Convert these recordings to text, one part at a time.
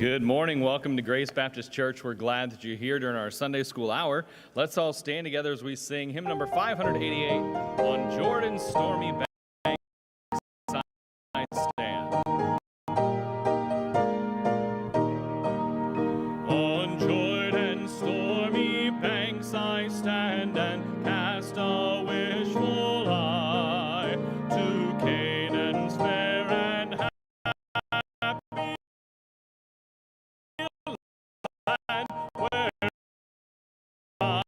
Good morning. Welcome to Grace Baptist Church. We're glad that you're here during our Sunday school hour. Let's all stand together as we sing hymn number 588, On Jordan's Stormy Banks I Stand. On Jordan's stormy banks I stand and cast a wishful eye to Canaan's fair and happy land where my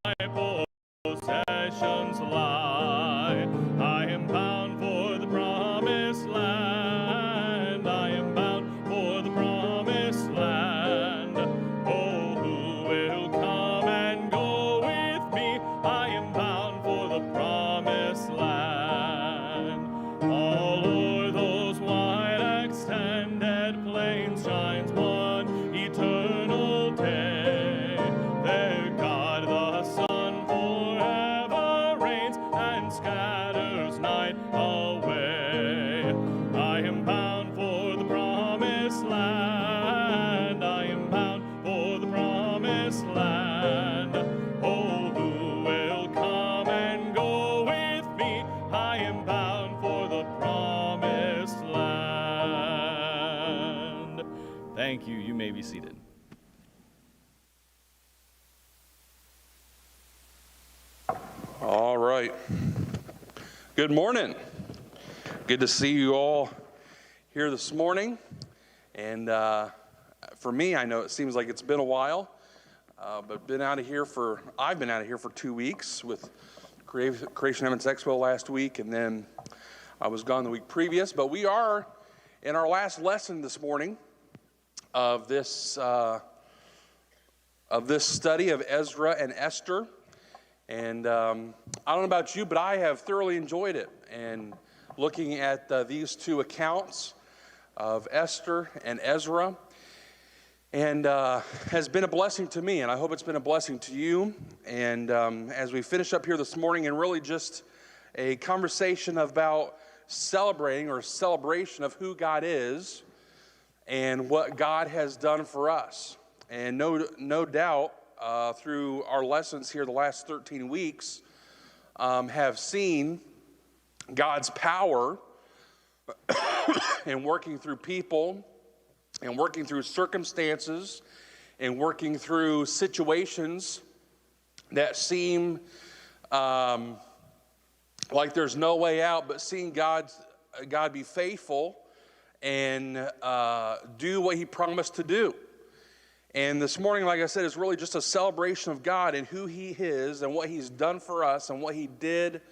possessions lie. I am bound for the promised land. I am bound for the promised land. Oh, who will come and go with me? I am bound for the promised land. All o'er those wide extended plains shines one eternal day. There God the Son forever reigns and scatters night away. I am bound for the promised land. I am bound for the promised land. Oh, who will come and go with me? I am bound for the promised land. Thank you. You may be seated. All right. Good morning. Good to see you all here this morning. And for me, I know it seems like it's been a while, but I've been out of here for 2 weeks with Creation Events Expo last week, and then I was gone the week previous. But we are in our last lesson this morning of this study of Ezra and Esther. And I don't know about you, but I have thoroughly enjoyed it. And looking at these two accounts of Esther and Ezra, and has been a blessing to me, and I hope it's been a blessing to you. And as we finish up here this morning, and really just a conversation about celebrating or celebration of who God is and what God has done for us. And no doubt, through our lessons here the last 13 weeks, have seen God's power in working through people and working through circumstances and working through situations that seem like there's no way out, but seeing God be faithful and do what he promised to do. And this morning, like I said, is really just a celebration of God and who he is and what he's done for us and what he did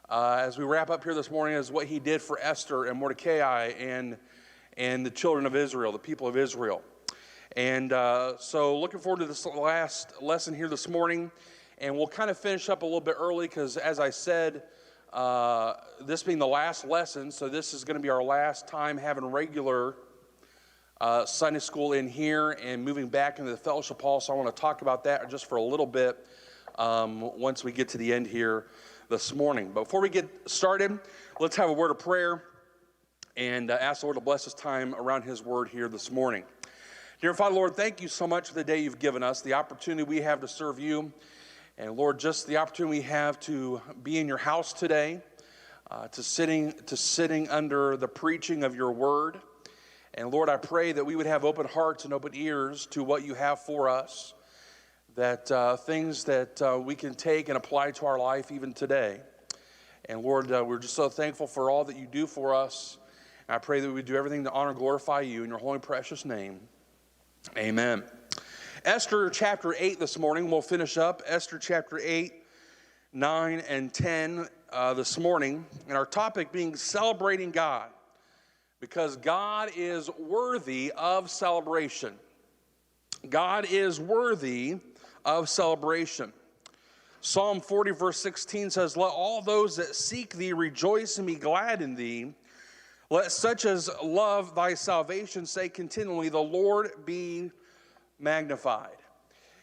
as we wrap up here this morning is what he did for Esther and Mordecai and the children of Israel, the people of Israel. And so looking forward to this last lesson here this morning. And we'll kind of finish up a little bit early because, as I said, this being the last lesson, so this is going to be our last time having regular Sunday school in here and moving back into the fellowship hall. So I want to talk about that just for a little bit once we get to the end here this morning. But before we get started, let's have a word of prayer and ask the Lord to bless this time around his word here this morning. Dear Father, Lord, thank you so much for the day you've given us, the opportunity we have to serve you. And Lord, just the opportunity we have to be in your house today, to sitting under the preaching of your word. And Lord, I pray that we would have open hearts and open ears to what you have for us, that things that we can take and apply to our life even today. And Lord, we're just so thankful for all that you do for us. And I pray that we would do everything to honor and glorify you in your holy precious name. Amen. Esther chapter 8 this morning, we'll finish up. Esther chapter 8, 9, and 10 this morning. And our topic being celebrating God. Because God is worthy of celebration. God is worthy of celebration. Psalm 40 verse 16 says, "Let all those that seek thee rejoice and be glad in thee. Let such as love thy salvation say continually, the Lord be magnified."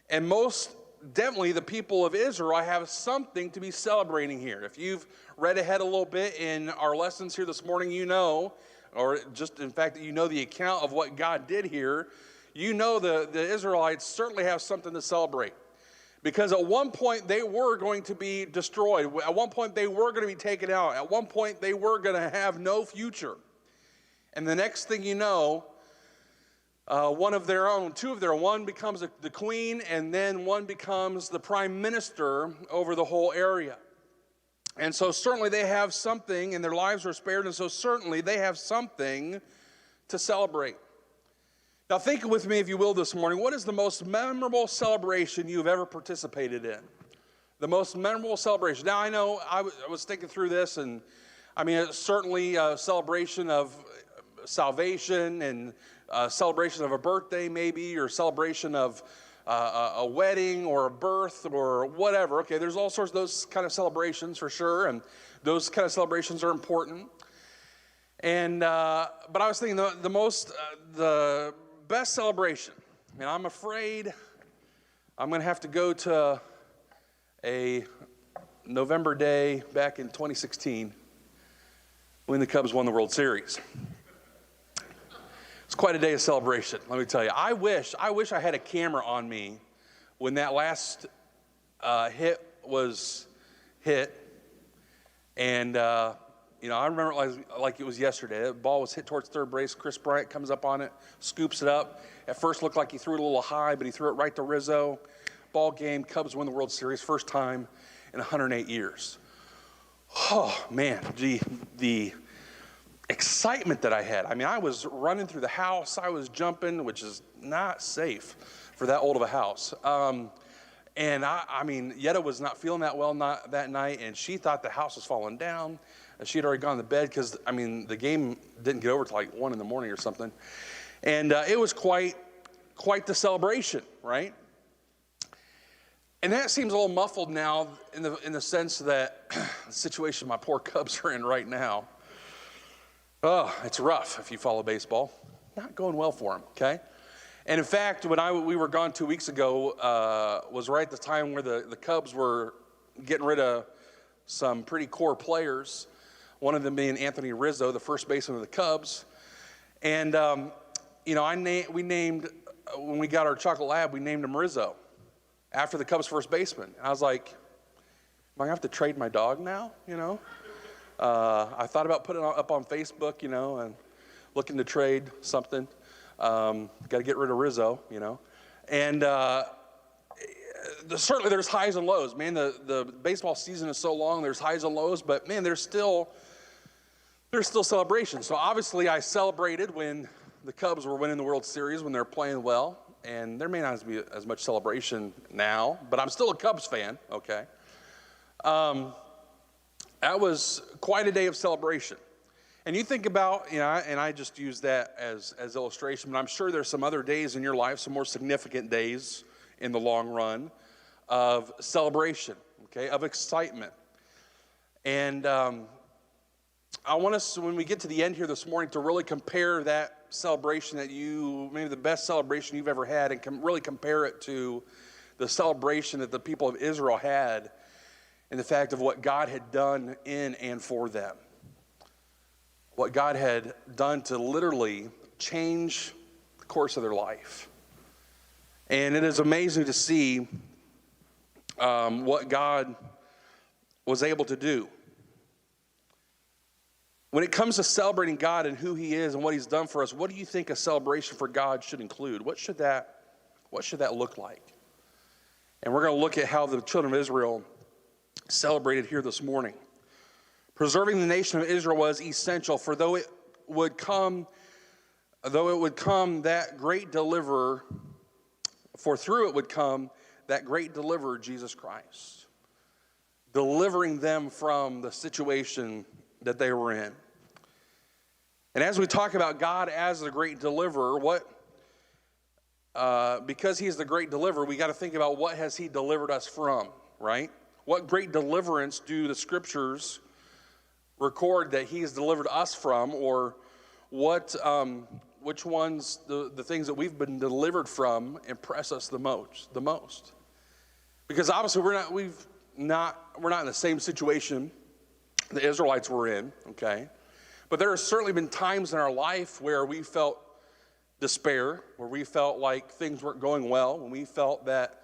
And most definitely the people of Israel have something to be celebrating here. If you've read ahead a little bit in our lessons here this morning, you know, or just in fact, you know the account of what God did here you know the Israelites certainly have something to celebrate. Because at one point they were going to be destroyed. At one point they were going to be taken out. At one point they were going to have no future. And the next thing you know, one of their own, two of their own, one becomes the queen, and then one becomes the prime minister over the whole area. And so certainly they have something, and their lives are spared, and so certainly they have something to celebrate. Now think with me, if you will, this morning, what is the most memorable celebration you've ever participated in? The most memorable celebration. Now I know I was thinking through this, and I mean, it's certainly a celebration of salvation, and a celebration of a birthday maybe, or celebration of a wedding or a birth or whatever. Okay, there's all sorts of those kind of celebrations for sure, and those kind of celebrations are important. And but I was thinking the best celebration, and I'm afraid I'm going to have to go to a November day back in 2016 when the Cubs won the World Series. It's quite a day of celebration, let me tell you. I wish I had a camera on me when that last hit was hit. And, I remember like it was yesterday. The ball was hit towards third base. Chris Brent comes up on it, scoops it up. At first looked like he threw it a little high, but he threw it right to Rizzo. Ball game, Cubs win the World Series, first time in 108 years. Oh, man, the excitement that I had. I mean, I was running through the house. I was jumping, which is not safe for that old of a house. And I mean, Yetta was not feeling that well that night, and she thought the house was falling down. She had already gone to bed because, I mean, the game didn't get over till like 1 in the morning or something. And it was quite the celebration, right? And that seems a little muffled now in the sense that the situation my poor Cubs are in right now, oh, it's rough if you follow baseball. Not going well for them, okay? And in fact, when we were gone 2 weeks ago, was right at the time where the Cubs were getting rid of some pretty core players, one of them being Anthony Rizzo, the first baseman of the Cubs. And, we named, when we got our chocolate lab, we named him Rizzo after the Cubs' first baseman. And I was like, am I going to have to trade my dog now, I thought about putting it up on Facebook, and looking to trade something. Got to get rid of Rizzo, And certainly there's highs and lows. Man, the baseball season is so long, there's highs and lows, but man, there's still celebrations. So obviously I celebrated when the Cubs were winning the World Series, when they're playing well, and there may not be as much celebration now, but I'm still a Cubs fan, okay? That was quite a day of celebration. And you think about, and I just use that as illustration, but I'm sure there's some other days in your life, some more significant days in the long run of celebration, okay, of excitement. And I want us, when we get to the end here this morning, to really compare that celebration maybe the best celebration you've ever had, and really compare it to the celebration that the people of Israel had, and the fact of what God had done in and for them. What God had done to literally change the course of their life. And it is amazing to see what God was able to do. When it comes to celebrating God and who He is and what He's done for us, what do you think a celebration for God should include? What should that look like? And we're going to look at how the children of Israel celebrated here this morning. Preserving the nation of Israel was essential, for though it would come that great deliverer, for through it would come that great deliverer, Jesus Christ, delivering them from the situation that they were in. And as we talk about God as the great deliverer, because He's the great deliverer, we got to think about what has He delivered us from, right? What great deliverance do the Scriptures record that He has delivered us from, or which ones, the things that we've been delivered from, impress us the most? Because obviously we're not in the same situation the Israelites were in, okay? But there have certainly been times in our life where we felt despair, where we felt like things weren't going well, when we felt that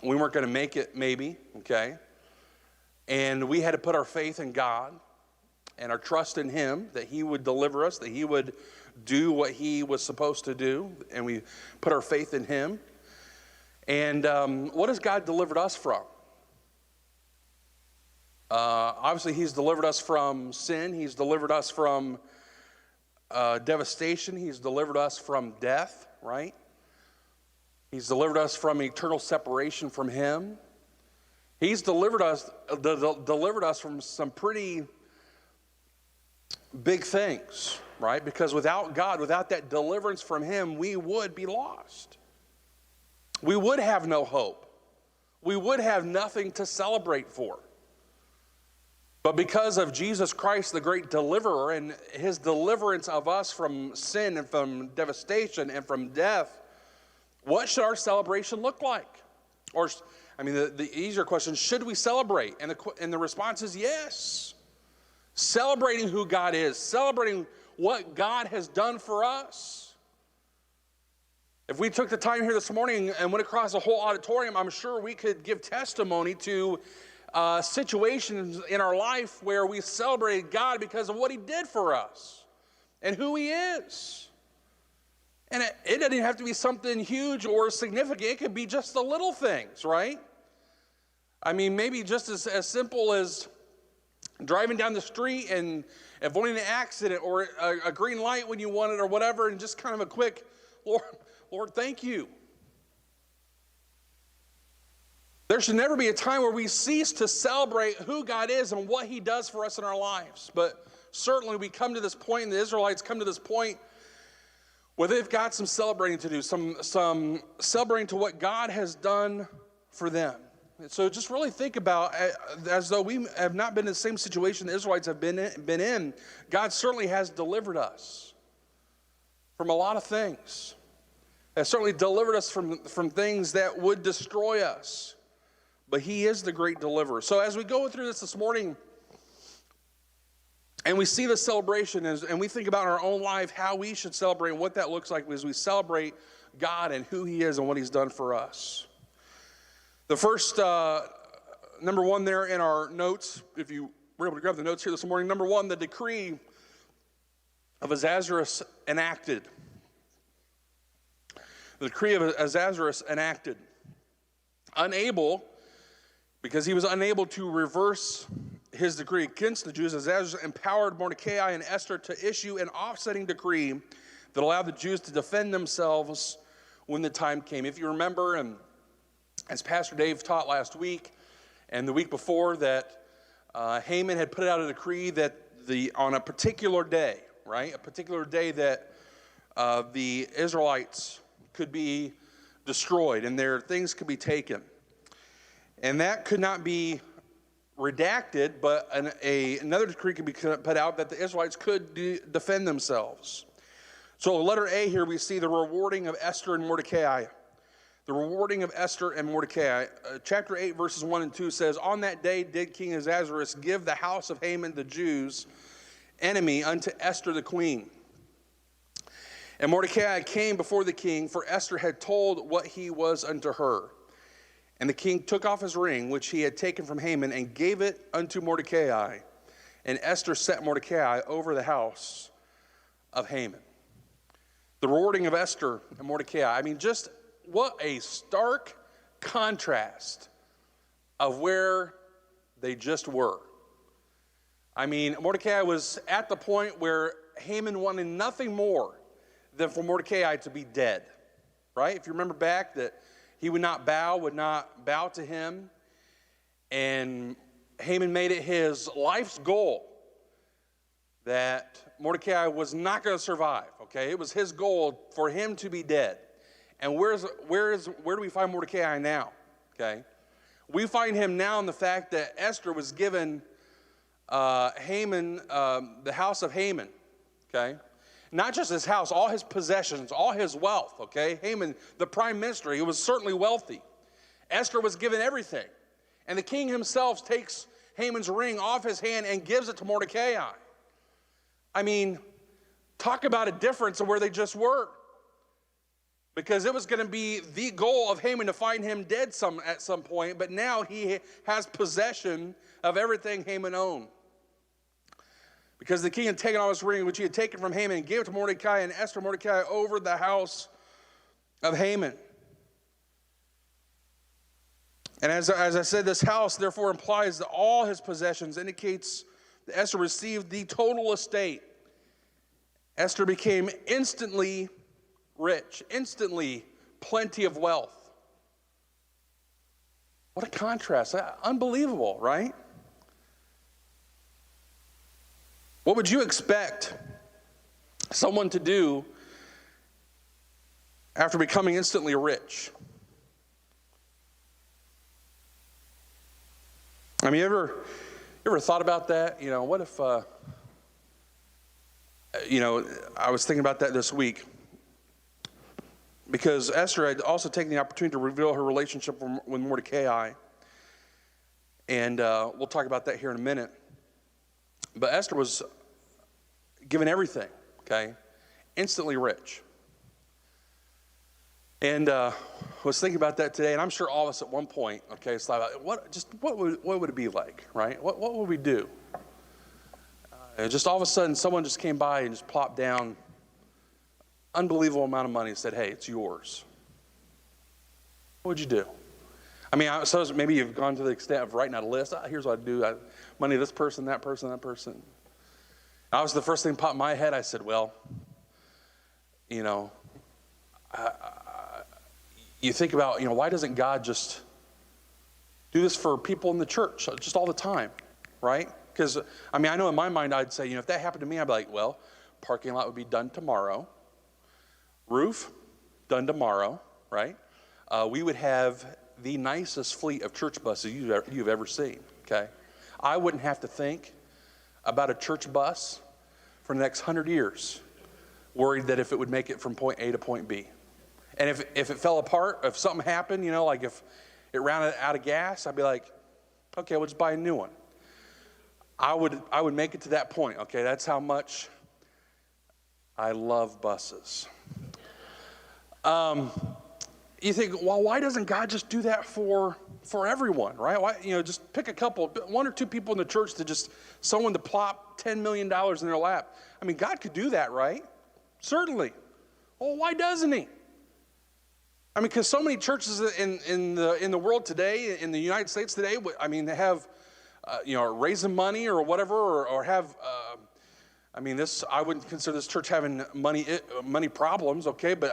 we weren't going to make it, maybe, okay? And we had to put our faith in God and our trust in Him, that He would deliver us, that He would do what He was supposed to do, and we put our faith in Him. And what has God delivered us from? Obviously, He's delivered us from sin. He's delivered us from devastation. He's delivered us from death, right? He's delivered us from eternal separation from Him. He's delivered us from some pretty big things, right? Because without God, without that deliverance from Him, we would be lost. We would have no hope. We would have nothing to celebrate for. But because of Jesus Christ, the great deliverer, and His deliverance of us from sin and from devastation and from death, what should our celebration look like? Or, I mean, the easier question, should we celebrate? And the response is yes. Celebrating who God is, celebrating what God has done for us. If we took the time here this morning and went across the whole auditorium, I'm sure we could give testimony to situations in our life where we celebrated God because of what He did for us and who He is. And it doesn't have to be something huge or significant. It could be just the little things, right? I mean, maybe just as simple as driving down the street and avoiding an accident or a green light when you want it or whatever, and just kind of a quick, Lord, thank you. There should never be a time where we cease to celebrate who God is and what He does for us in our lives. But certainly we come to this point, and the Israelites come to this point where they've got some celebrating to do, some celebrating to what God has done for them. And so just really think about, as though we have not been in the same situation the Israelites have been in, God certainly has delivered us from a lot of things. Has certainly delivered us from things that would destroy us. But He is the great deliverer. So as we go through this morning, and we see the celebration, and we think about in our own life how we should celebrate and what that looks like as we celebrate God and who He is and what He's done for us. The first, number one there in our notes, if you were able to grab the notes here this morning, number one, the decree of Ahasuerus enacted. The decree of Ahasuerus enacted. Because he was unable to reverse his decree against the Jews, Ahasuerus empowered Mordecai and Esther to issue an offsetting decree that allowed the Jews to defend themselves when the time came. If you remember, and as Pastor Dave taught last week and the week before, that Haman had put out a decree that on a particular day, right, a particular day that the Israelites could be destroyed and their things could be taken. And that could not be redacted, but another decree could be put out that the Israelites could defend themselves. So letter A here, we see the rewarding of Esther and Mordecai. The rewarding of Esther and Mordecai. Chapter 8, verses 1 and 2 says, "On that day did King Ahasuerus give the house of Haman the Jews' enemy unto Esther the queen. And Mordecai came before the king, for Esther had told what he was unto her. And the king took off his ring, which he had taken from Haman, and gave it unto Mordecai. And Esther set Mordecai over the house of Haman." The rewarding of Esther and Mordecai. I mean, just what a stark contrast of where they just were. I mean, Mordecai was at the point where Haman wanted nothing more than for Mordecai to be dead, right? If you remember back, that he would not bow to him. And Haman made it his life's goal that Mordecai was not going to survive, okay? It was his goal for him to be dead. And where do we find Mordecai now, okay? We find him now in the fact that Esther was given Haman, the house of Haman, okay? Not just his house, all his possessions, all his wealth, okay? Haman, the prime minister, he was certainly wealthy. Esther was given everything. And the king himself takes Haman's ring off his hand and gives it to Mordecai. I mean, Talk about a difference of where they just were. Because it was going to be the goal of Haman to find him dead at some point, but now he has possession of everything Haman owned. Because the king had taken off his ring, which he had taken from Haman, and gave it to Mordecai, and Esther Mordecai over the house of Haman. And as I said, this house therefore implies that all his possessions, indicates that Esther received the total estate. Esther became instantly rich, instantly plenty of wealth. What a contrast. Unbelievable, right? What would you expect someone to do after becoming instantly rich? I mean, you ever thought about that? You know, what if, I was thinking about that this week. Because Esther had also taken the opportunity to reveal her relationship with Mordecai. And we'll talk about that here in a minute. But Esther was given everything, okay? Instantly rich. And was thinking about that today, and I'm sure all of us at one point, okay, thought about what would it be like, right? What would we do? Just all of a sudden, someone just came by and just plopped down unbelievable amount of money and said, hey, it's yours. What would you do? I mean, I suppose maybe you've gone to the extent of writing out a list. Here's what I'd do. Money this person, that person, that person. That was the first thing that popped in my head. I said, well, you think about, why doesn't God just do this for people in the church just all the time, right? Because, I know in my mind I'd say, if that happened to me, I'd be like, well, parking lot would be done tomorrow. Roof, done tomorrow, right? We would have the nicest fleet of church buses you've ever seen, okay? I wouldn't have to think about a church bus for the next 100 years, worried that if it would make it from point A to point B. And if it fell apart, if something happened, like if it ran out of gas, I'd be like, okay, we'll just buy a new one. I would make it to that point, okay? That's how much I love buses. You think, well, why doesn't God just do that for everyone, right? Why, just pick a couple, one or two people in the church someone to plop $10 million in their lap. God could do that, right? Certainly. Well, why doesn't he? Because so many churches in the world today, in the United States today, they have, raising money or whatever, or have, I wouldn't consider this church having money problems, okay? But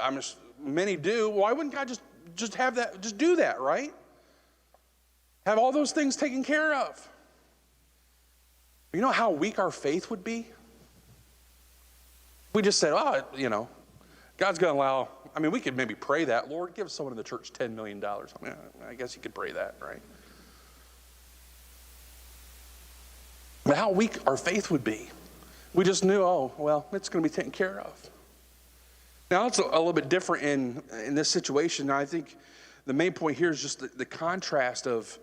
many do. Why wouldn't God just have that? Just do that, right? Have all those things taken care of. You know how weak our faith would be? We just said, God's going to allow. We could maybe pray that. Lord, give someone in the church $10 million. I guess you could pray that, right? But how weak our faith would be. We just knew, it's going to be taken care of. Now, it's a little bit different in this situation. I think the main point here is just the contrast of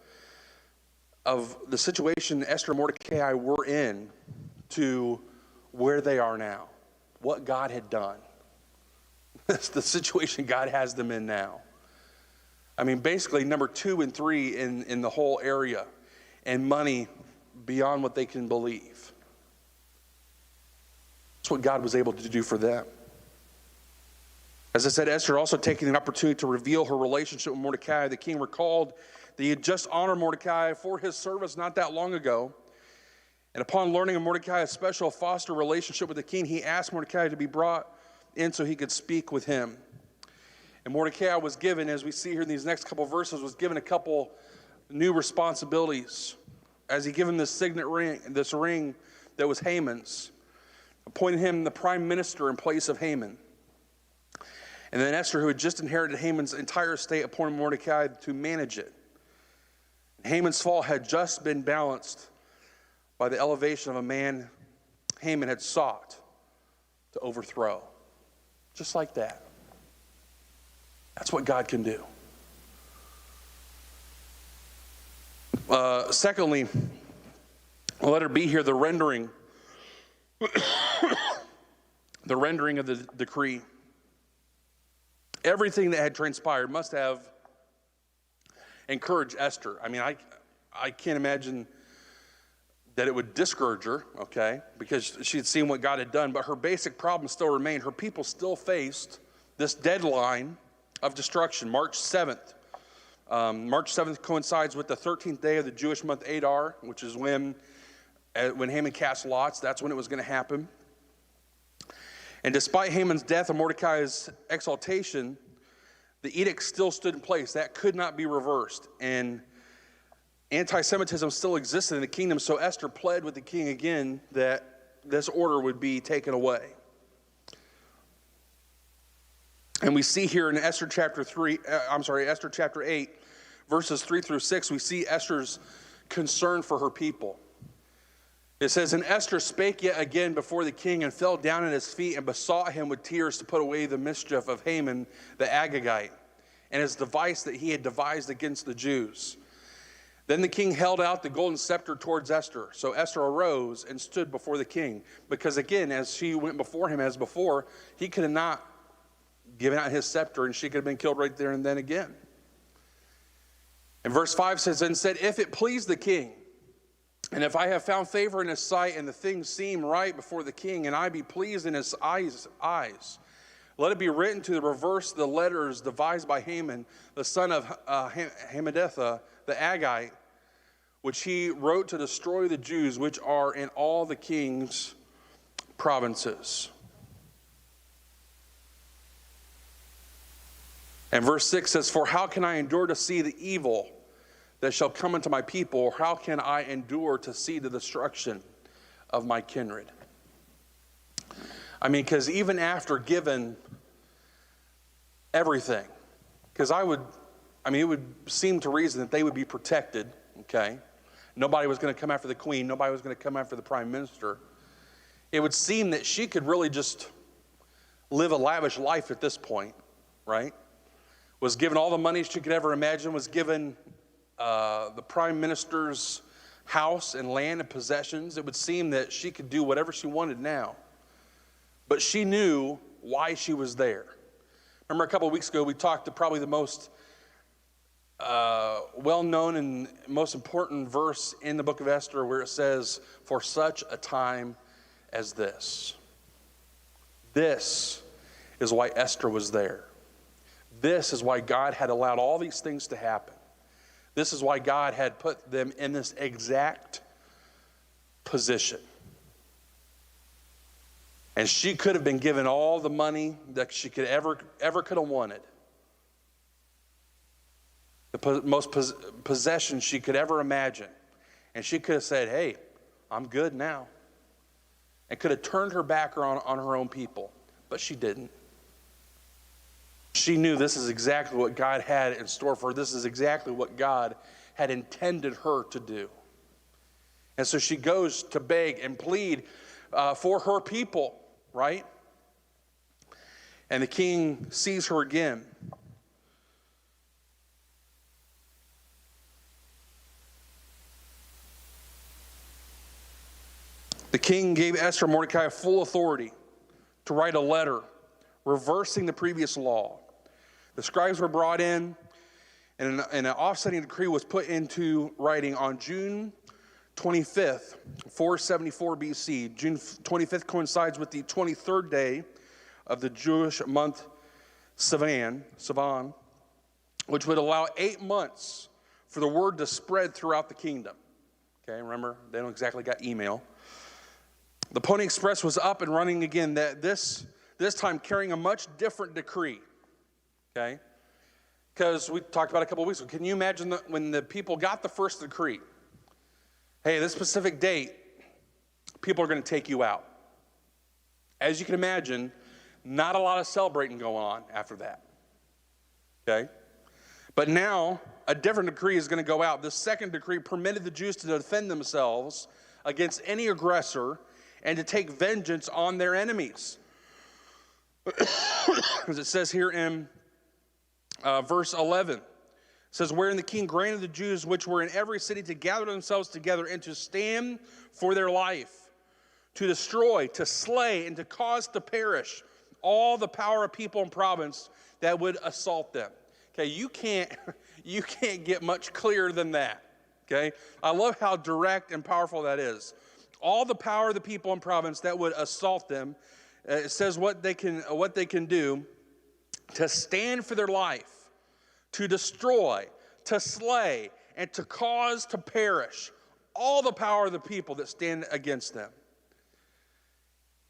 the situation Esther and Mordecai were in to where they are now, what God had done. That's the situation God has them in now. Basically number 2 and 3 in the whole area, and money beyond what they can believe. That's what God was able to do for them. As I said, Esther also taking an opportunity to reveal her relationship with Mordecai. The king recalled that he had just honored Mordecai for his service not that long ago. And upon learning of Mordecai's special foster relationship with the king, he asked Mordecai to be brought in so he could speak with him. And Mordecai was given, as we see here in these next couple of verses, was given a couple new responsibilities. As he gave him this ring that was Haman's, appointed him the prime minister in place of Haman. And then Esther, who had just inherited Haman's entire estate, appointed Mordecai to manage it. Haman's fall had just been balanced by the elevation of a man Haman had sought to overthrow. Just like that. That's what God can do. Secondly, let her be here the rendering the rendering of the decree. Everything that had transpired must have encouraged Esther. I mean, I can't imagine that it would discourage her, okay, because she had seen what God had done, but her basic problem still remained. Her people still faced this deadline of destruction, March 7th. March 7th coincides with the 13th day of the Jewish month Adar, which is when Haman cast lots. That's when it was going to happen. And despite Haman's death and Mordecai's exaltation, the edict still stood in place. That could not be reversed. And anti-Semitism still existed in the kingdom, so Esther pled with the king again that this order would be taken away. And we see here in Esther chapter 8, verses 3 through 6, we see Esther's concern for her people. It says, "And Esther spake yet again before the king, and fell down at his feet, and besought him with tears to put away the mischief of Haman the Agagite, and his device that he had devised against the Jews. Then the king held out the golden scepter towards Esther. So Esther arose and stood before the king." Because again, as she went before him as before, he could have not given out his scepter, and she could have been killed right there and then again. And verse 5 says, "And said, If it please the king, and if I have found favor in his sight, and the things seem right before the king, and I be pleased in his eyes, let it be written to the reverse the letters devised by Haman, the son of Hammedatha, the Agagite, which he wrote to destroy the Jews which are in all the king's provinces." And verse 6 says, "For how can I endure to see the evil that shall come into my people, or how can I endure to see the destruction of my kindred?" I mean, because even after given everything, because it would seem to reason that they would be protected, okay? Nobody was going to come after the queen. Nobody was going to come after the prime minister. It would seem that she could really just live a lavish life at this point, right? Was given all the money she could ever imagine, was given the prime minister's house and land and possessions. It would seem that she could do whatever she wanted now. But she knew why she was there. Remember a couple of weeks ago, we talked to probably the most well-known and most important verse in the book of Esther, where it says, "For such a time as this." This is why Esther was there. This is why God had allowed all these things to happen. This is why God had put them in this exact position. And she could have been given all the money that she could ever could have wanted. The most possessions she could ever imagine. And she could have said, "Hey, I'm good now." And could have turned her back on her own people. But she didn't. She knew this is exactly what God had in store for her. This is exactly what God had intended her to do. And so she goes to beg and plead for her people, right? And the king sees her again. The king gave Esther and Mordecai full authority to write a letter reversing the previous law. The scribes were brought in, and an offsetting decree was put into writing on June 25th, 474 BC. June 25th coincides with the 23rd day of the Jewish month Sivan, which would allow 8 months for the word to spread throughout the kingdom. Okay, remember, they don't exactly got email. The Pony Express was up and running again, this time carrying a much different decree. Okay? Because we talked about it a couple of weeks ago. Can you imagine when the people got the first decree? Hey, this specific date, people are going to take you out. As you can imagine, not a lot of celebrating going on after that. Okay? But now, a different decree is going to go out. The second decree permitted the Jews to defend themselves against any aggressor and to take vengeance on their enemies. As it says here in verse 11, it says, "Wherein the king granted the Jews which were in every city to gather themselves together and to stand for their life, to destroy, to slay, and to cause to perish all the power of people and province that would assault them. Okay, you can't get much clearer than that. Okay, I love how direct and powerful that is. All the power of the people and province that would assault them. It says what they can do to stand for their life, to destroy, to slay, and to cause to perish all the power of the people that stand against them,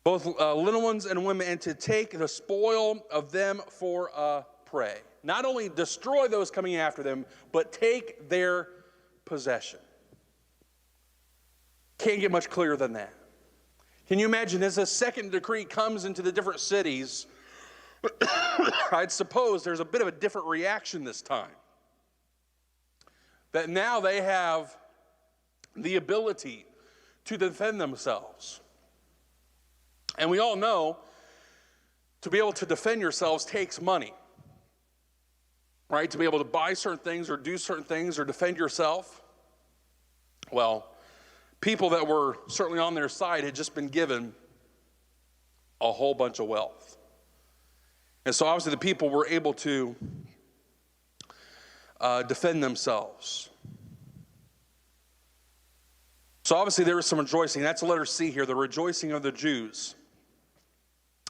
both little ones and women, and to take the spoil of them for a prey. Not only destroy those coming after them, but take their possession. Can't get much clearer than that. Can you imagine as a second decree comes into the different cities, I'd suppose there's a bit of a different reaction this time. That now they have the ability to defend themselves. And we all know to be able to defend yourselves takes money. Right? To be able to buy certain things or do certain things or defend yourself. Well, people that were certainly on their side had just been given a whole bunch of wealth. And so obviously the people were able to defend themselves. So obviously there was some rejoicing. That's the letter C here, the rejoicing of the Jews.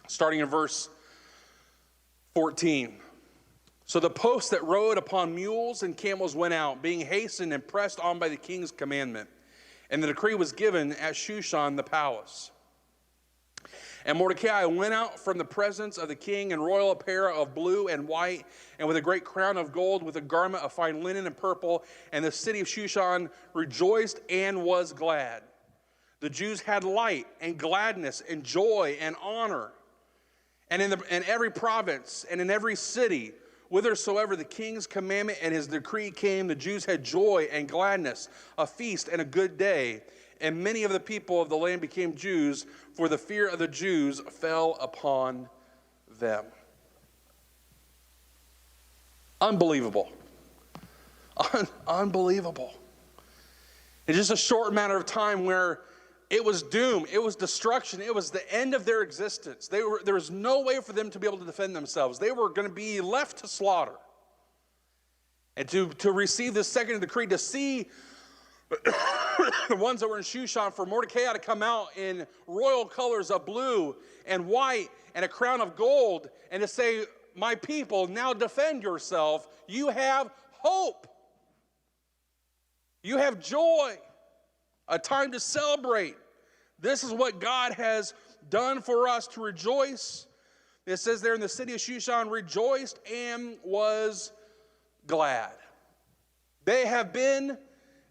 Starting in verse 14. So the posts that rode upon mules and camels went out, being hastened and pressed on by the king's commandment. And the decree was given at Shushan the palace. And Mordecai went out from the presence of the king in royal apparel of blue and white, and with a great crown of gold, with a garment of fine linen and purple. And the city of Shushan rejoiced and was glad. The Jews had light and gladness and joy and honor. And in every province and in every city, whithersoever the king's commandment and his decree came, the Jews had joy and gladness, a feast and a good day. And many of the people of the land became Jews, for the fear of the Jews fell upon them. Unbelievable. Unbelievable. In just a short matter of time where it was doom, it was destruction, it was the end of their existence. There was no way for them to be able to defend themselves. They were going to be left to slaughter. And to receive this second decree, to see the ones that were in Shushan, for Mordecai to come out in royal colors of blue and white and a crown of gold, and to say, my people, now defend yourself. You have hope. You have joy. A time to celebrate. This is what God has done for us, to rejoice. It says there in the city of Shushan, rejoiced and was glad. They have been,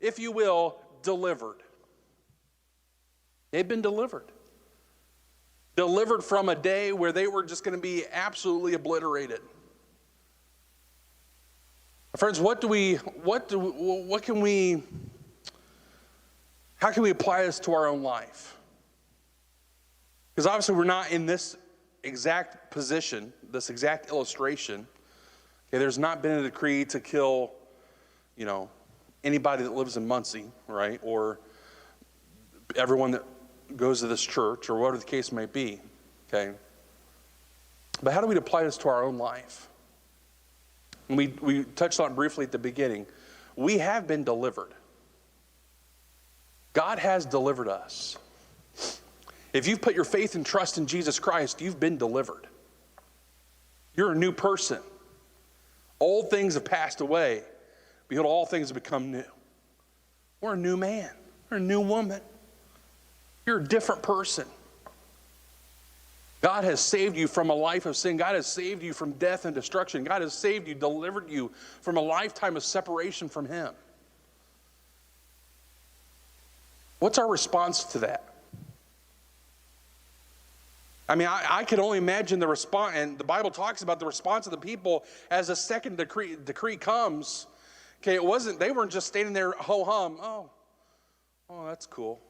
if you will, delivered. They've been delivered. Delivered from a day where they were just going to be absolutely obliterated. Friends, how can we apply this to our own life? Because obviously we're not in this exact position, this exact illustration. Okay, there's not been a decree to kill, anybody that lives in Muncie, right? Or everyone that goes to this church, or whatever the case may be, okay? But how do we apply this to our own life? And we touched on it briefly at the beginning. We have been delivered. God has delivered us. If you've put your faith and trust in Jesus Christ, you've been delivered. You're a new person. Old things have passed away. Behold, all things have become new. We're a new man. We're a new woman. You're a different person. God has saved you from a life of sin. God has saved you from death and destruction. God has saved you, delivered you from a lifetime of separation from Him. What's our response to that? I mean, I can only imagine the response, and the Bible talks about the response of the people as a second decree comes. Okay, they weren't just standing there ho-hum. Oh, that's cool.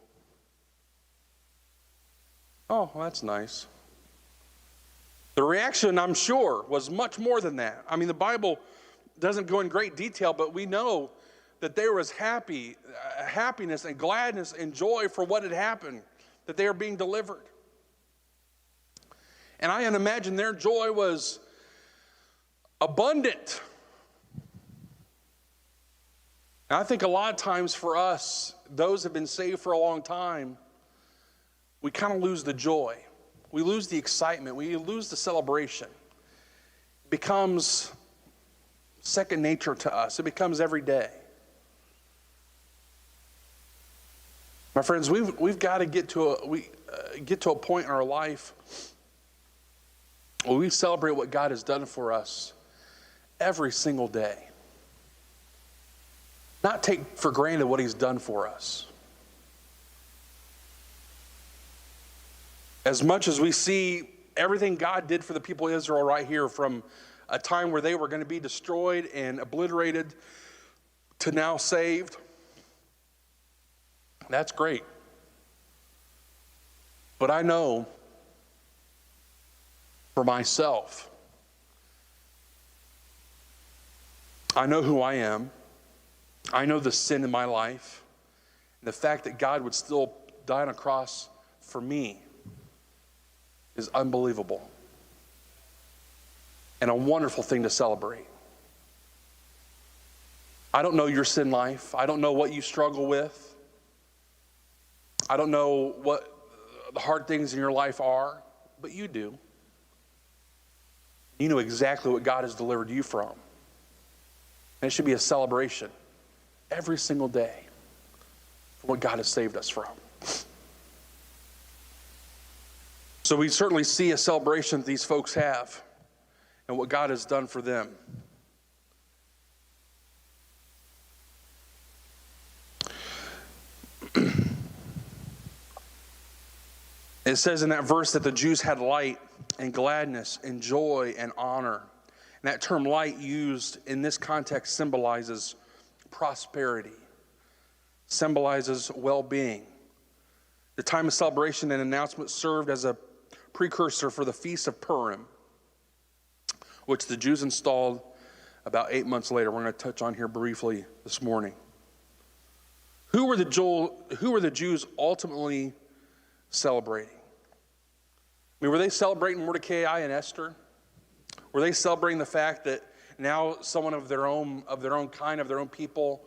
Oh, well, that's nice. The reaction, I'm sure, was much more than that. I mean, the Bible doesn't go in great detail, but we know that there was happiness and gladness and joy for what had happened. that they are being delivered. And I imagine their joy was abundant. And I think a lot of times for us, those who have been saved for a long time, we kind of lose the joy. We lose the excitement. We lose the celebration. It becomes second nature to us. It becomes every day. My friends, we've got to get to a point in our life where we celebrate what God has done for us every single day. Not take for granted what He's done for us. As much as we see everything God did for the people of Israel right here, from a time where they were going to be destroyed and obliterated to now saved, that's great. But I know for myself, I know who I am. I know the sin in my life. And the fact that God would still die on a cross for me is unbelievable and a wonderful thing to celebrate. I don't know your sin life. I don't know what you struggle with. I don't know what the hard things in your life are, but you do. You know exactly what God has delivered you from. And it should be a celebration every single day for what God has saved us from. So we certainly see a celebration that these folks have and what God has done for them. It says in that verse that the Jews had light and gladness and joy and honor. And that term light used in this context symbolizes prosperity, symbolizes well-being. The time of celebration and announcement served as a precursor for the Feast of Purim, which the Jews installed about 8 months later. We're going to touch on here briefly this morning. Who were the Jews ultimately celebrating? I mean, were they celebrating Mordecai and Esther? Were they celebrating the fact that now someone of their own kind, of their own people,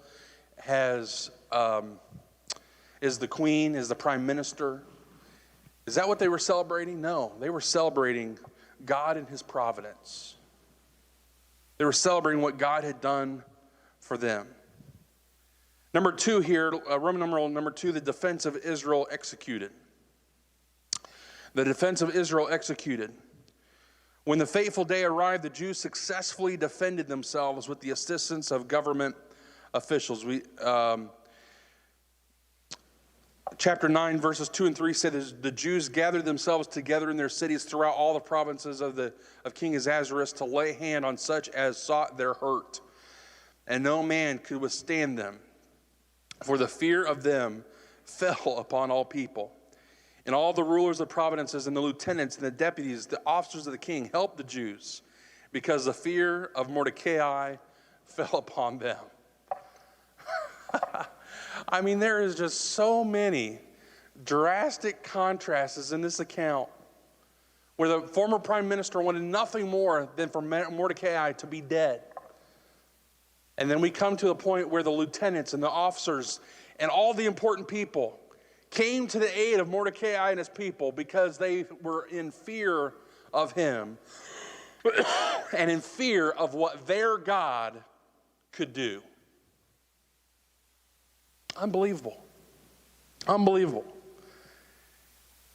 is the queen, is the prime minister? Is that what they were celebrating? No, they were celebrating God and His providence. They were celebrating what God had done for them. Number 2 here, Roman numeral number 2, the defense of Israel executed. The defense of Israel executed. When the fateful day arrived, the Jews successfully defended themselves with the assistance of government officials. Chapter 9, verses 2 and 3 said, the Jews gathered themselves together in their cities throughout all the provinces of King Ahasuerus to lay hand on such as sought their hurt. And no man could withstand them, for the fear of them fell upon all people. And all the rulers of provinces and the lieutenants and the deputies, the officers of the king, helped the Jews because the fear of Mordecai fell upon them. I mean, there is just so many drastic contrasts in this account where the former prime minister wanted nothing more than for Mordecai to be dead. And then we come to the point where the lieutenants and the officers and all the important people came to the aid of Mordecai and his people because they were in fear of him and in fear of what their God could do. Unbelievable. Unbelievable.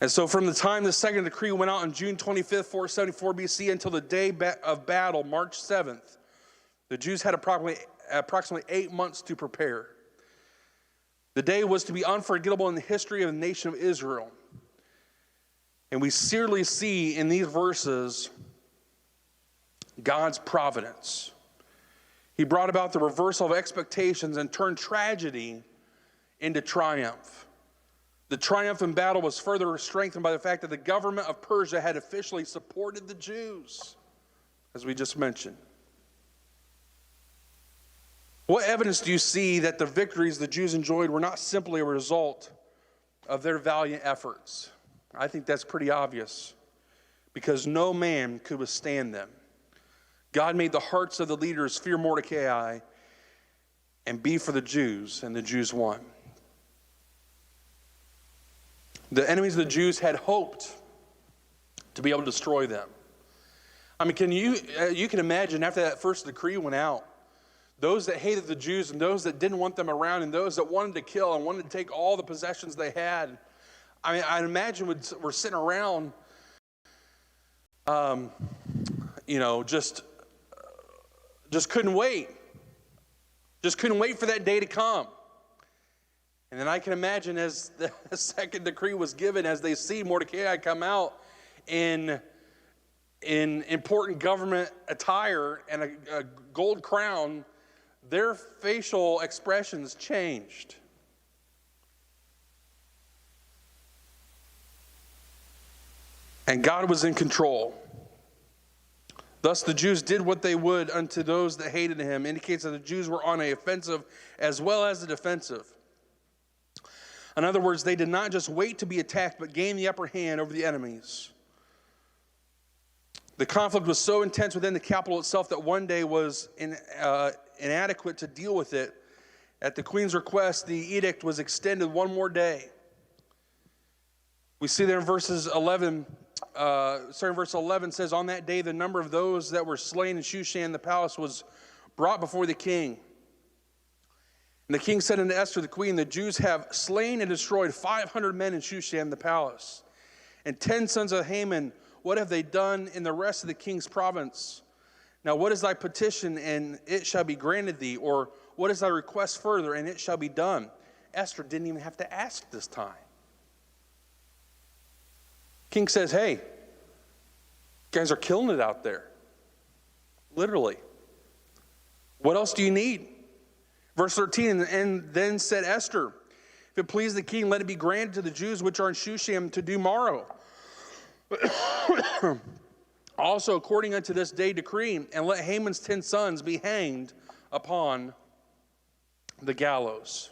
And so from the time the second decree went out on June 25th, 474 BC until the day of battle, March 7th, the Jews had approximately 8 months to prepare. The day was to be unforgettable in the history of the nation of Israel. And we clearly see in these verses God's providence. He brought about the reversal of expectations and turned tragedy into triumph. The triumph in battle was further strengthened by the fact that the government of Persia had officially supported the Jews, as we just mentioned. What evidence do you see that the victories the Jews enjoyed were not simply a result of their valiant efforts. I think that's pretty obvious, because no man could withstand them. God made the hearts of the leaders fear Mordecai and be for the Jews, and the Jews won. The enemies of the Jews had hoped to be able to destroy them. I mean, you can imagine after that first decree went out, those that hated the Jews and those that didn't want them around and those that wanted to kill and wanted to take all the possessions they had. I mean, I'd imagine we're sitting around, just couldn't wait. Just couldn't wait for that day to come. And then I can imagine as the second decree was given, as they see Mordecai come out in important government attire and a gold crown, their facial expressions changed. And God was in control. Thus the Jews did what they would unto those that hated him. Indicates that the Jews were on an offensive as well as the defensive. In other words, they did not just wait to be attacked, but gain the upper hand over the enemies. The conflict was so intense within the capital itself that one day was inadequate to deal with it. At the queen's request, the edict was extended one more day. We see there in verses 11, verse 11 says, on that day the number of those that were slain in Shushan the palace was brought before the king. And the king said unto Esther the queen, the Jews have slain and destroyed 500 men in Shushan the palace, and 10 sons of Haman. What have they done in the rest of the king's province? Now what is thy petition, and it shall be granted thee? Or what is thy request further, and it shall be done? Esther didn't even have to ask this time. King says, hey, you guys are killing it out there. Literally. What else do you need? Verse 13, and then said Esther, if it please the king, let it be granted to the Jews which are in Shushan to do morrow. Also, according unto this day decree, and let Haman's 10 sons be hanged upon the gallows.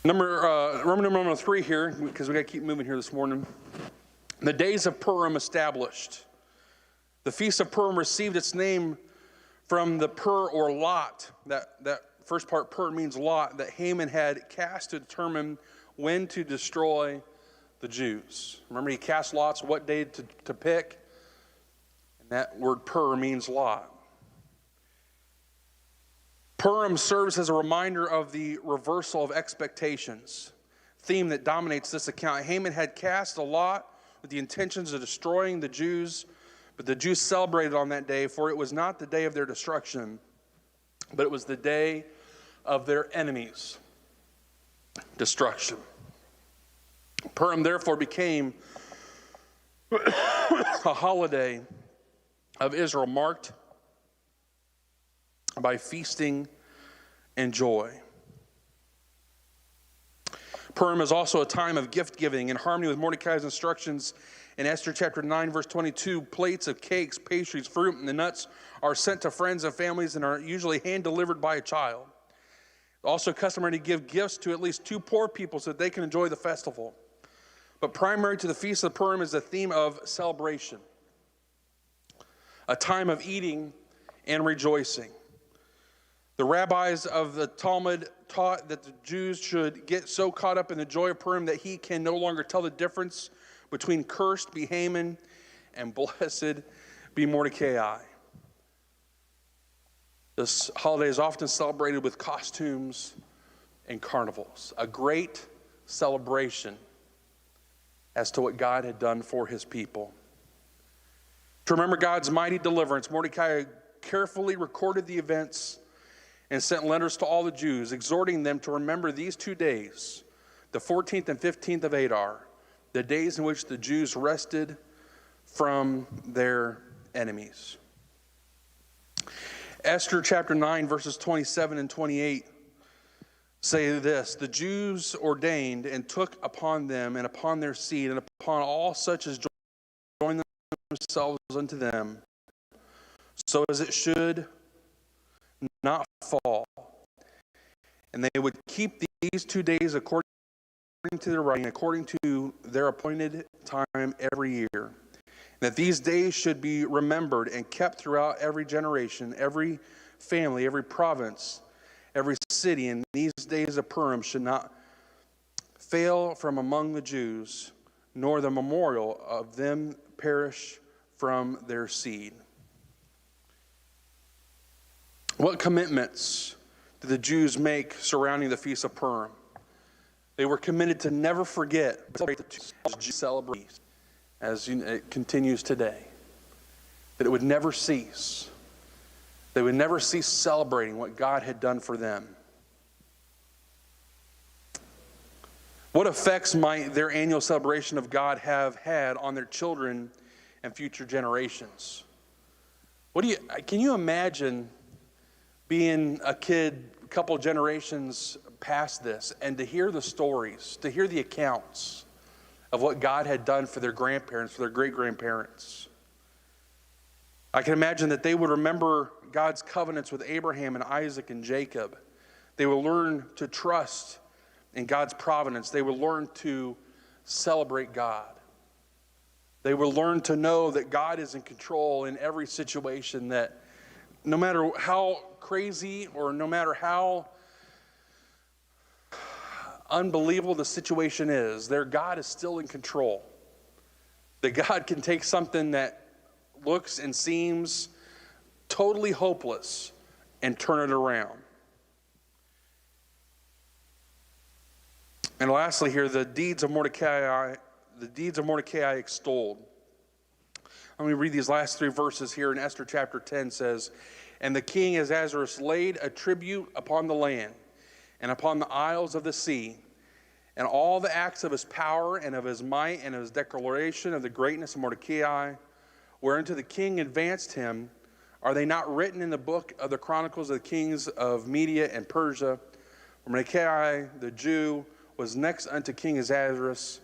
Roman number 3 here, because we got to keep moving here this morning. The days of Purim established. The Feast of Purim received its name from the pur or lot. That first part, pur, means lot, that Haman had cast to determine when to destroy the Jews. Remember, he cast lots what day to pick. And that word pur means lot. Purim serves as a reminder of the reversal of expectations, theme that dominates this account. Haman had cast a lot with the intentions of destroying the Jews, but the Jews celebrated on that day, for it was not the day of their destruction, but it was the day of their enemies' destruction. Purim therefore became a holiday of Israel marked by feasting and joy. Purim is also a time of gift giving in harmony with Mordecai's instructions in Esther chapter 9, verse 22. Plates of cakes, pastries, fruit, and the nuts are sent to friends and families and are usually hand-delivered by a child. Also customary to give gifts to at least 2 poor people so that they can enjoy the festival. But primary to the Feast of Purim is the theme of celebration, a time of eating and rejoicing. The rabbis of the Talmud taught that the Jews should get so caught up in the joy of Purim that he can no longer tell the difference between cursed be Haman and blessed be Mordecai. This holiday is often celebrated with costumes and carnivals, a great celebration as to what God had done for his people. To remember God's mighty deliverance, Mordecai carefully recorded the events and sent letters to all the Jews, exhorting them to remember these 2 days, the 14th and 15th of Adar, the days in which the Jews rested from their enemies. Esther chapter 9, verses 27 and 28 say this: the Jews ordained and took upon them and upon their seed and upon all such as joined themselves unto them, so as it should not fall. And they would keep these 2 days according to their writing, according to their appointed time every year. And that these days should be remembered and kept throughout every generation, every family, every province, every city. And these days of Purim should not fail from among the Jews, nor the memorial of them perish from their seed. What commitments did the Jews make surrounding the Feast of Purim? They were committed to never forget the celebration as it continues today. That it would never cease. They would never cease celebrating what God had done for them. What effects might their annual celebration of God have had on their children and future generations? Can you imagine being a kid a couple generations past this and to hear the stories, to hear the accounts of what God had done for their grandparents, for their great-grandparents? I can imagine that they would remember God's covenants with Abraham and Isaac and Jacob. They would learn to trust in God's providence. They would learn to celebrate God. They would learn to know that God is in control in every situation, that no matter how crazy or no matter how unbelievable the situation is, their God is still in control. That God can take something that looks and seems totally hopeless and turn it around. And lastly here, the deeds of Mordecai extolled. Let me read these last 3 verses here in Esther chapter 10 says, "And the king Ahasuerus laid a tribute upon the land and upon the isles of the sea, and all the acts of his power and of his might and of his declaration of the greatness of Mordecai, whereunto the king advanced him, are they not written in the book of the chronicles of the kings of Media and Persia? Mordecai the Jew was next unto King Ahasuerus,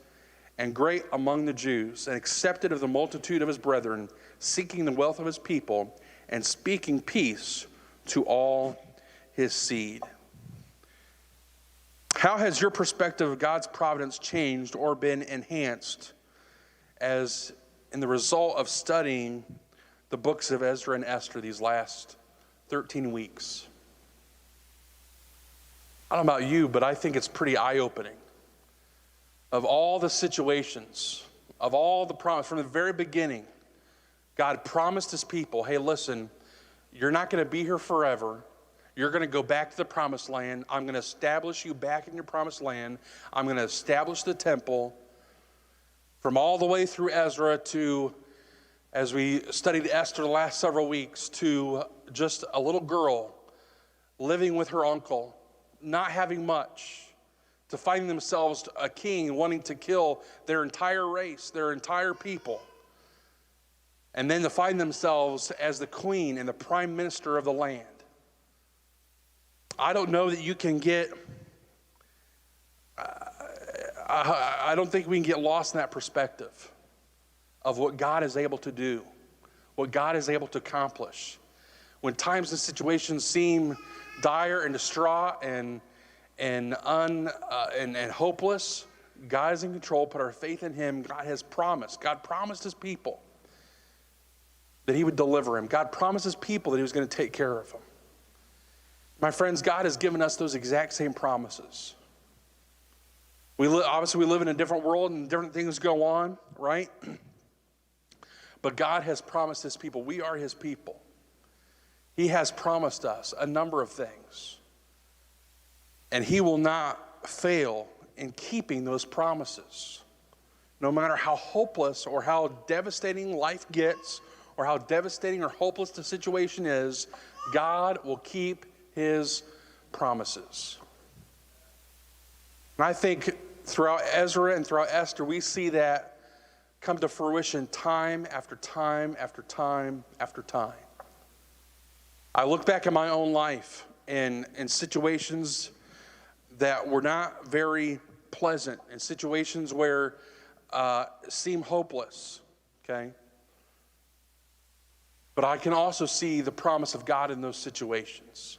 and great among the Jews, and accepted of the multitude of his brethren, seeking the wealth of his people, and speaking peace to all his seed." How has your perspective of God's providence changed or been enhanced as in the result of studying the books of Ezra and Esther these last 13 weeks? I don't know about you, but I think it's pretty eye-opening. Of all the situations, of all the promise, from the very beginning, God promised his people, hey, listen, you're not going to be here forever. You're going to go back to the promised land. I'm going to establish you back in your promised land. I'm going to establish the temple. From all the way through Ezra to, as we studied Esther the last several weeks, to just a little girl living with her uncle, not having much, to finding themselves a king wanting to kill their entire race, their entire people, and then to find themselves as the queen and the prime minister of the land. I don't know that you can get, I don't think we can get lost in that perspective of what God is able to do, what God is able to accomplish. When times and situations seem dire and distraught and hopeless, God is in control. Put our faith in him. God has promised. God promised his people that he would deliver him. God promised his people that he was going to take care of them. My friends, God has given us those exact same promises. Obviously, we live in a different world and different things go on, right? But God has promised his people. We are his people. He has promised us a number of things. And he will not fail in keeping those promises. No matter how hopeless or how devastating life gets, or how devastating or hopeless the situation is, God will keep his promises. And I think throughout Ezra and throughout Esther, we see that come to fruition time after time after time after time. I look back at my own life and in situations that were not very pleasant, in situations where seem hopeless, okay? But I can also see the promise of God in those situations.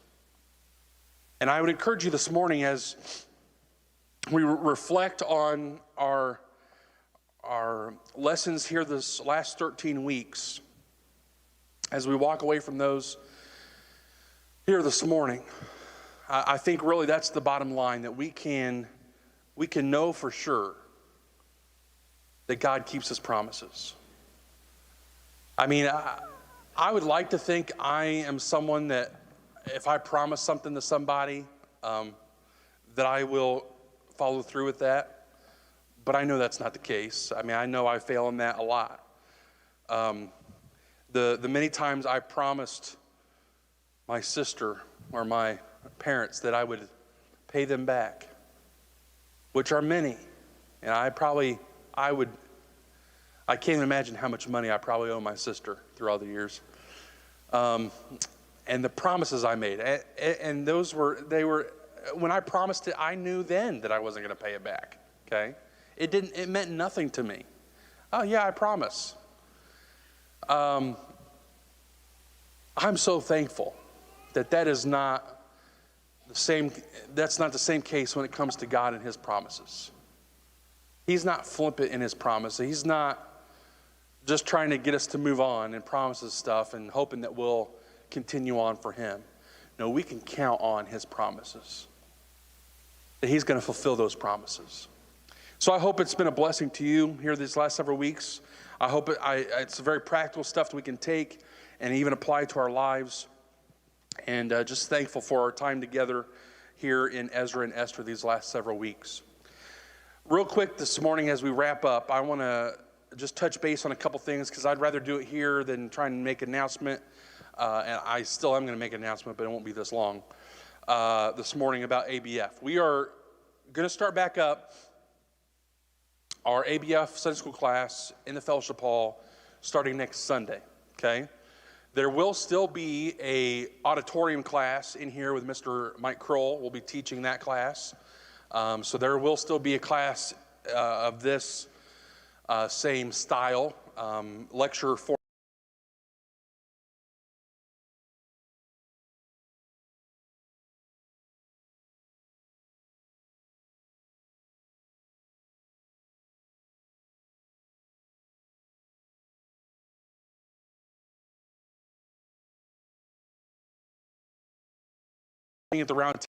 And I would encourage you this morning as we reflect on our lessons here this last 13 weeks, as we walk away from those here this morning, I think really that's the bottom line, that we can know for sure that God keeps his promises. I mean, I would like to think I am someone that if I promise something to somebody, that I will follow through with that. But I know that's not the case. I mean, I know I fail in that a lot. The many times I promised my sister or my parents that I would pay them back, which are many. And I can't even imagine how much money I probably owe my sister through all the years. And the promises I made, and they were, when I promised it, I knew then that I wasn't going to pay it back, okay? It meant nothing to me. Oh yeah, I promise. I'm so thankful that is not the same, that's not the same case when it comes to God and his promises. He's not flippant in his promises. He's not just trying to get us to move on and promises stuff and hoping that we'll continue on for him. No, we can count on his promises, that he's going to fulfill those promises. So I hope it's been a blessing to you here these last several weeks. I hope it's very practical stuff that we can take and even apply to our lives. And just thankful for our time together here in Ezra and Esther these last several weeks. Real quick this morning as we wrap up, I want to just touch base on a couple things because I'd rather do it here than try and make an announcement. And I still am going to make an announcement, but it won't be this long, this morning about ABF. We are going to start back up our ABF Sunday school class in the fellowship hall starting next Sunday, okay? There will still be a auditorium class in here with Mr. Mike Kroll. We'll be teaching that class. So there will still be a class of this same style, lecture format. At the round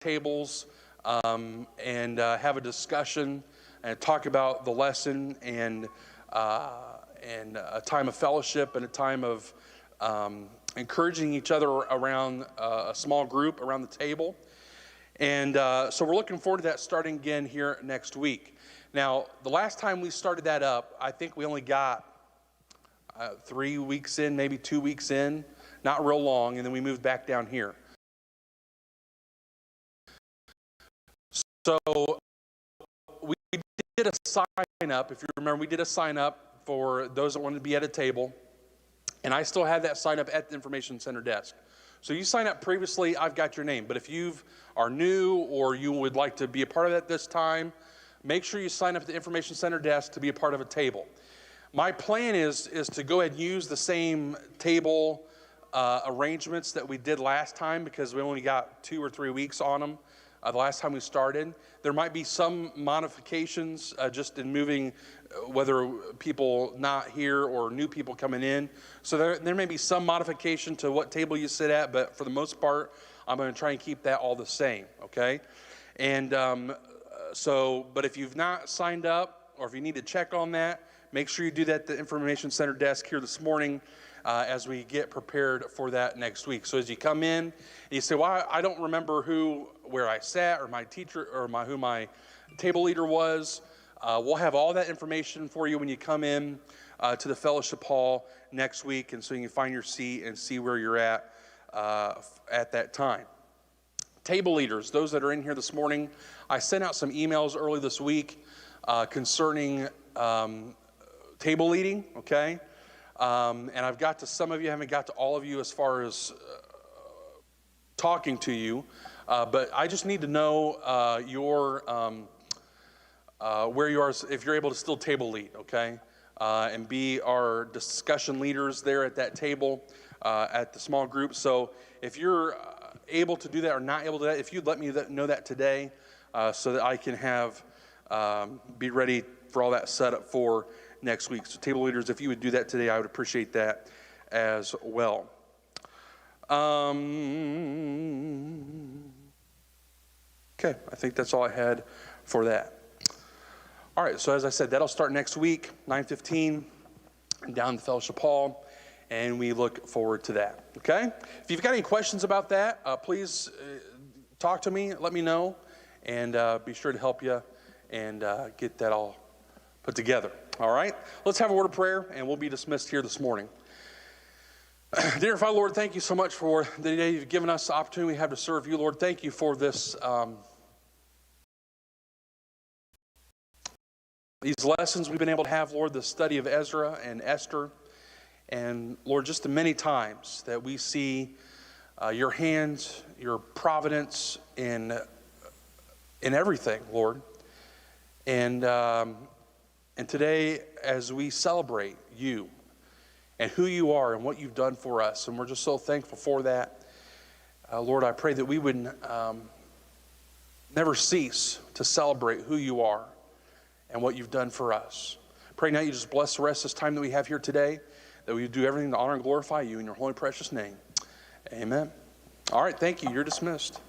tables and have a discussion and talk about the lesson and a time of fellowship and a time of encouraging each other around a small group around the table. And so we're looking forward to that starting again here next week. Now, the last time we started that up, I think we only got 3 weeks in, maybe 2 weeks in, not real long, and then we moved back down here. So we did a sign up. If you remember, we did a sign up for those that wanted to be at a table. And I still have that sign up at the information center desk. So you sign up previously, I've got your name. But if you are new or you would like to be a part of that this time, make sure you sign up at the information center desk to be a part of a table. My plan is to go ahead and use the same table arrangements that we did last time because we only got 2 or 3 weeks on them. The last time we started. There might be some modifications just in moving, whether people not here or new people coming in. So there may be some modification to what table you sit at, but for the most part, I'm going to try and keep that all the same, okay? And but if you've not signed up or if you need to check on that, make sure you do that at the information center desk here this morning as we get prepared for that next week. So as you come in and you say, well, I don't remember where I sat or my teacher or who my table leader was, we'll have all that information for you when you come in to the fellowship hall next week, and so you can find your seat and see where you're at that time. Table leaders, those that are in here this morning, I sent out some emails early this week concerning table leading, okay? And I've got to some of you, I haven't got to all of you as far as talking to you, but I just need to know where you are, if you're able to still table lead, okay? And be our discussion leaders there at that table at the small group. So if you're able to do that or not able to do that, if you'd let me know that today so that I can be ready for all that set up for next week. So table leaders, if you would do that today, I would appreciate that as well. Okay, I think that's all I had for that. All right, so as I said, that'll start next week, 9:15, down in the Fellowship Hall, and we look forward to that, okay? If you've got any questions about that, please talk to me, let me know, and be sure to help you and get that all put together, all right? Let's have a word of prayer, and we'll be dismissed here this morning. Dear Father, Lord, thank you so much for the day you've given us, the opportunity we have to serve you, Lord. Thank you for this these lessons we've been able to have, Lord, the study of Ezra and Esther, and Lord, just the many times that we see your hand, your providence in everything, Lord. And today, as we celebrate you and who you are and what you've done for us, and we're just so thankful for that, Lord, I pray that we would never cease to celebrate who you are and what you've done for us. Pray now you just bless the rest of this time that we have here today, that we do everything to honor and glorify you in your holy precious name. Amen. All right, thank you. You're dismissed.